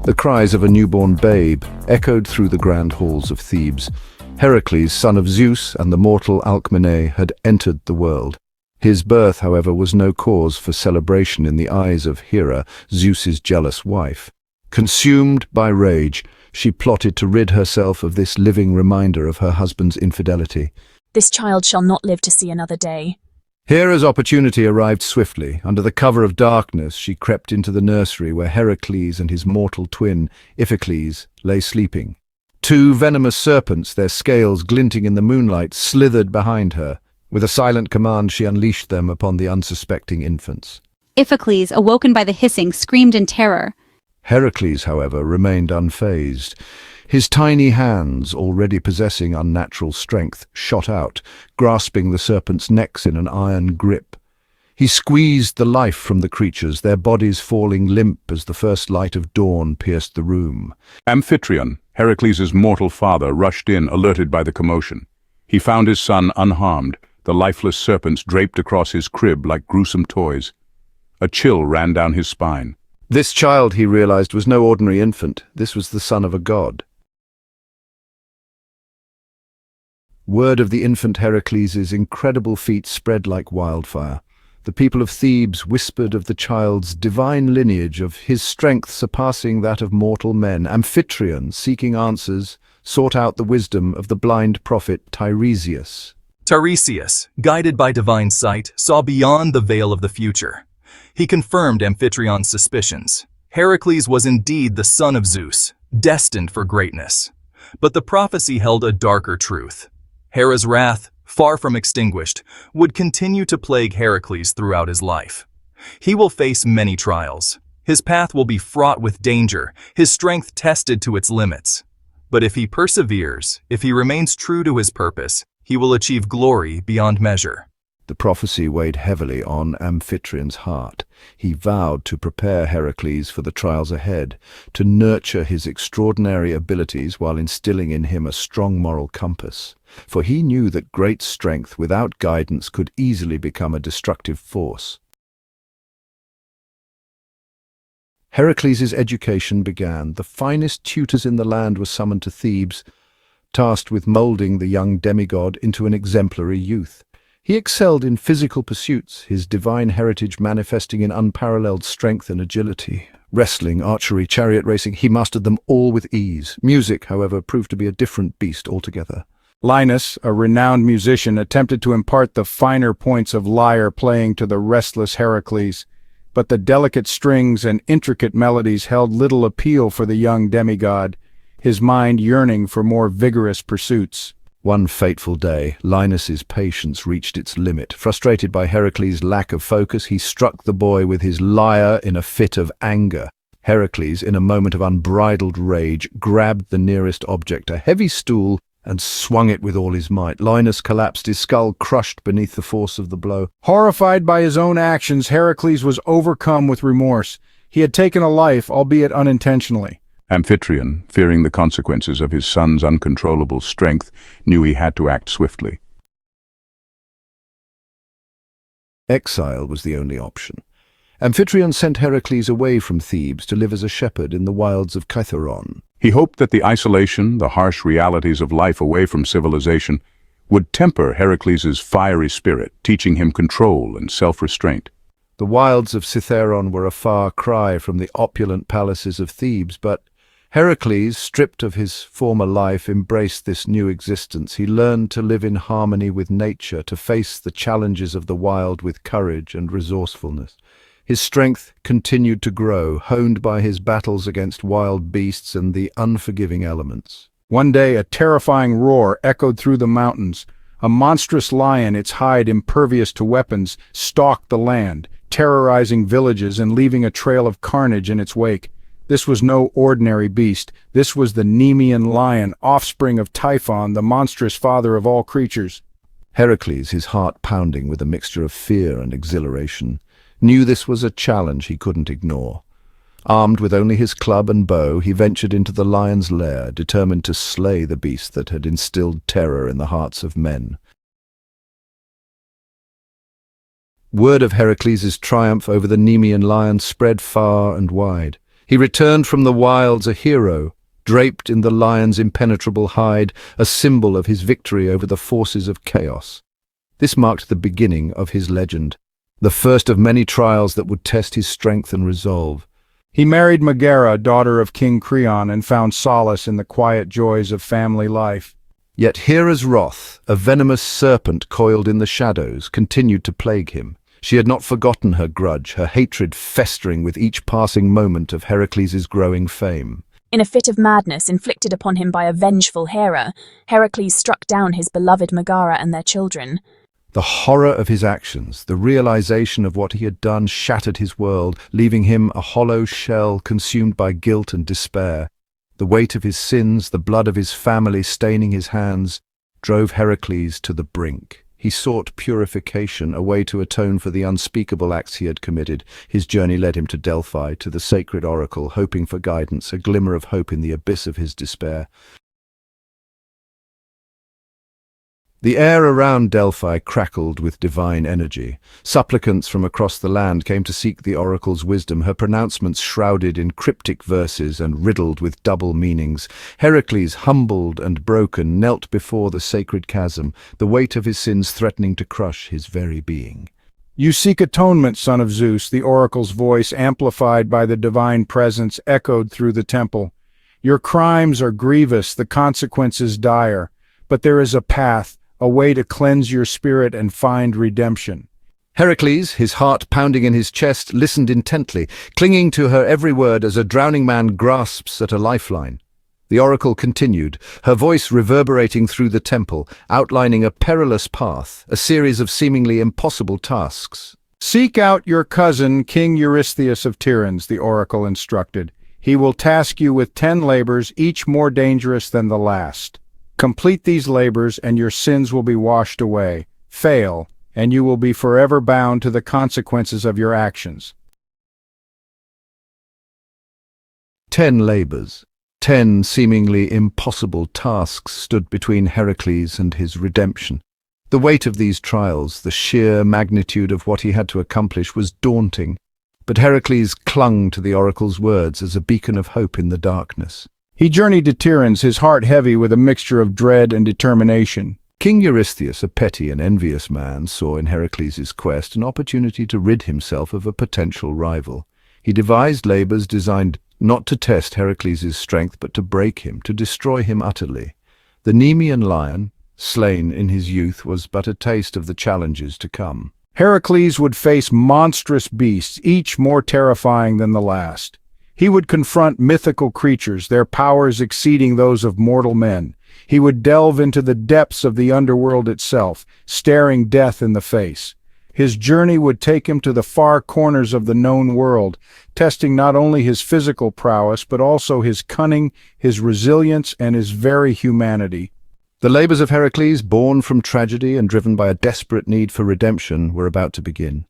The cries of a newborn babe echoed through the grand halls of Thebes. Heracles, son of Zeus and the mortal Alcmene, had entered the world. His birth, however, was no cause for celebration in the eyes of Hera, Zeus's jealous wife. Consumed by rage, she plotted to rid herself of this living reminder of her husband's infidelity. This child shall not live to see another day. Hera's opportunity arrived swiftly. Under the cover of darkness, she crept into the nursery where Heracles and his mortal twin, Iphicles, lay sleeping. Two venomous serpents, their scales glinting in the moonlight, slithered behind her. With a silent command, she unleashed them upon the unsuspecting infants. Iphicles, awoken by the hissing, screamed in terror. Heracles, however, remained unfazed. His tiny hands, already possessing unnatural strength, shot out, grasping the serpents' necks in an iron grip. He squeezed the life from the creatures, their bodies falling limp as the first light of dawn pierced the room. Amphitryon, Heracles' mortal father, rushed in, alerted by the commotion. He found his son unharmed, the lifeless serpents draped across his crib like gruesome toys. A chill ran down his spine. This child, he realized, was no ordinary infant. This was the son of a god. Word of the infant Heracles' incredible feat spread like wildfire. The people of Thebes whispered of the child's divine lineage, of his strength surpassing that of mortal men. Amphitryon, seeking answers, sought out the wisdom of the blind prophet Tiresias. Tiresias, guided by divine sight, saw beyond the veil of the future. He confirmed Amphitryon's suspicions. Heracles was indeed the son of Zeus, destined for greatness. But the prophecy held a darker truth. Hera's wrath, far from extinguished, would continue to plague Heracles throughout his life. He will face many trials. His path will be fraught with danger, his strength tested to its limits. But if he perseveres, if he remains true to his purpose, he will achieve glory beyond measure. The prophecy weighed heavily on Amphitryon's heart. He vowed to prepare Heracles for the trials ahead, to nurture his extraordinary abilities while instilling in him a strong moral compass. For he knew that great strength without guidance could easily become a destructive force. Heracles' education began. The finest tutors in the land were summoned to Thebes, tasked with molding the young demigod into an exemplary youth. He excelled in physical pursuits, his divine heritage manifesting in unparalleled strength and agility. Wrestling, archery, chariot racing, he mastered them all with ease. Music, however, proved to be a different beast altogether. Linus, a renowned musician, attempted to impart the finer points of lyre playing to the restless Heracles, but the delicate strings and intricate melodies held little appeal for the young demigod, his mind yearning for more vigorous pursuits. One fateful day, Linus's patience reached its limit. Frustrated by Heracles' lack of focus, he struck the boy with his lyre in a fit of anger. Heracles, in a moment of unbridled rage, grabbed the nearest object, a heavy stool, and swung it with all his might. Linus collapsed, his skull crushed beneath the force of the blow. Horrified by his own actions, Heracles was overcome with remorse. He had taken a life, albeit unintentionally. Amphitryon, fearing the consequences of his son's uncontrollable strength, knew he had to act swiftly. Exile was the only option. Amphitryon sent Heracles away from Thebes to live as a shepherd in the wilds of Kytheron. He hoped that the isolation, the harsh realities of life away from civilization, would temper Heracles' fiery spirit, teaching him control and self-restraint. The wilds of Cytheron were a far cry from the opulent palaces of Thebes, but Heracles, stripped of his former life, embraced this new existence. He learned to live in harmony with nature, to face the challenges of the wild with courage and resourcefulness. His strength continued to grow, honed by his battles against wild beasts and the unforgiving elements. One day, a terrifying roar echoed through the mountains. A monstrous lion, its hide impervious to weapons, stalked the land, terrorizing villages and leaving a trail of carnage in its wake. This was no ordinary beast. This was the Nemean lion, offspring of Typhon, the monstrous father of all creatures. Heracles, his heart pounding with a mixture of fear and exhilaration, knew this was a challenge he couldn't ignore. Armed with only his club and bow, he ventured into the lion's lair, determined to slay the beast that had instilled terror in the hearts of men. Word of Heracles' triumph over the Nemean lion spread far and wide. He returned from the wilds a hero, draped in the lion's impenetrable hide, a symbol of his victory over the forces of chaos. This marked the beginning of his legend, the first of many trials that would test his strength and resolve. He married Megara, daughter of King Creon, and found solace in the quiet joys of family life. Yet Hera's wrath, a venomous serpent coiled in the shadows, continued to plague him. She had not forgotten her grudge, her hatred festering with each passing moment of Heracles' growing fame. In a fit of madness inflicted upon him by a vengeful Hera, Heracles struck down his beloved Megara and their children. The horror of his actions, the realization of what he had done, shattered his world, leaving him a hollow shell consumed by guilt and despair. The weight of his sins, the blood of his family staining his hands, drove Heracles to the brink. He sought purification, a way to atone for the unspeakable acts he had committed. His journey led him to Delphi, to the sacred oracle, hoping for guidance, a glimmer of hope in the abyss of his despair. The air around Delphi crackled with divine energy. Supplicants from across the land came to seek the oracle's wisdom, her pronouncements shrouded in cryptic verses and riddled with double meanings. Heracles, humbled and broken, knelt before the sacred chasm, the weight of his sins threatening to crush his very being. "You seek atonement, son of Zeus," the oracle's voice, amplified by the divine presence, echoed through the temple. "Your crimes are grievous, the consequences dire, but there is a path, a way to cleanse your spirit and find redemption." Heracles, his heart pounding in his chest, listened intently, clinging to her every word as a drowning man grasps at a lifeline. The oracle continued, her voice reverberating through the temple, outlining a perilous path, a series of seemingly impossible tasks. "Seek out your cousin, King Eurystheus of Tiryns," the oracle instructed. "He will task you with 10 labors, each more dangerous than the last. Complete these labors, and your sins will be washed away. Fail, and you will be forever bound to the consequences of your actions." 10 labors, 10 seemingly impossible tasks stood between Heracles and his redemption. The weight of these trials, the sheer magnitude of what he had to accomplish, was daunting, but Heracles clung to the oracle's words as a beacon of hope in the darkness. He journeyed to Tiryns, his heart heavy with a mixture of dread and determination. King Eurystheus, a petty and envious man, saw in Heracles' quest an opportunity to rid himself of a potential rival. He devised labors designed not to test Heracles' strength, but to break him, to destroy him utterly. The Nemean lion, slain in his youth, was but a taste of the challenges to come. Heracles would face monstrous beasts, each more terrifying than the last. He would confront mythical creatures, their powers exceeding those of mortal men. He would delve into the depths of the underworld itself, staring death in the face. His journey would take him to the far corners of the known world, testing not only his physical prowess, but also his cunning, his resilience, and his very humanity. The labors of Heracles, born from tragedy and driven by a desperate need for redemption, were about to begin.